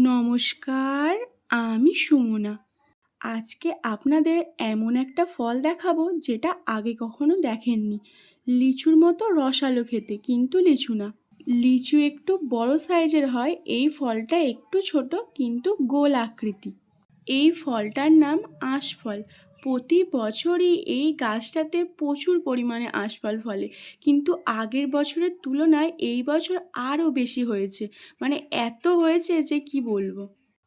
নমস্কার, আমি সুমনা। আজকে আপনাদের এমন একটা ফল দেখাবো যেটা আগে কখনো দেখেননি। লিচুর মতো রসালো খেতে, কিন্তু লিচু না। লিচু একটু বড় সাইজের হয়, এই ফলটা একটু ছোট কিন্তু গোল আকৃতি। এই ফলটার নাম আঁশফল। প্রতি বছরই এই গাছটাতে প্রচুর পরিমাণে আঁশফল ফলে, কিন্তু আগের বছরের তুলনায় এই বছর আরও বেশি হয়েছে। মানে এত হয়েছে যে কি বলবো।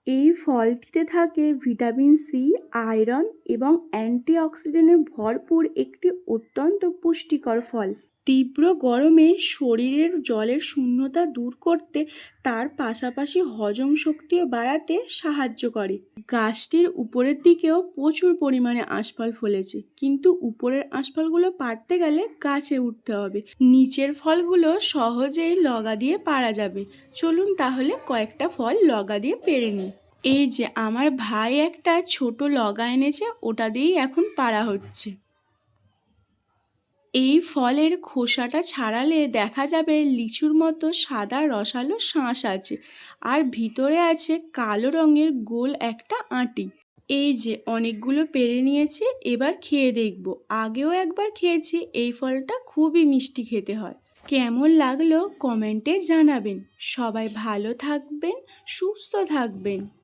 এই ফলটিতে থাকে ভিটামিন সি, আয়রন এবং অ্যান্টিঅক্সিডেন্টে ভরপুর একটি অত্যন্ত পুষ্টিকর ফল। তীব্র গরমে শরীরের জলের শূন্যতা দূর করতে, তার পাশাপাশি হজম শক্তিও বাড়াতে সাহায্য করে। গাছটির উপরের দিকেও প্রচুর পরিমাণে আঁশফল ফলেছে, কিন্তু উপরের আঁশফলগুলো পাড়তে গেলে গাছে উঠতে হবে। নিচের ফলগুলো সহজেই লগা দিয়ে পাড়া যাবে। চলুন তাহলে কয়েকটা ফল লগা দিয়ে পেড়ে নিই। এই যে আমার ভাই একটা ছোট লগা এনেছে, ওটা দিয়েই এখন পাড়া হচ্ছে। এই ফলের খোসাটা ছাড়ালে দেখা যাবে লিচুর মতো সাদা রসালো শাঁস আছে, আর ভিতরে আছে কালো রঙের গোল একটা আঁটি। এই যে অনেকগুলো পেড়ে নিয়েছি, এবার খেয়ে দেখব। আগেও একবার খেয়েছি, এই ফলটা খুবই মিষ্টি খেতে হয়। কেমন লাগলো কমেন্টে জানাবেন। সবাই ভালো থাকবেন, সুস্থ থাকবেন।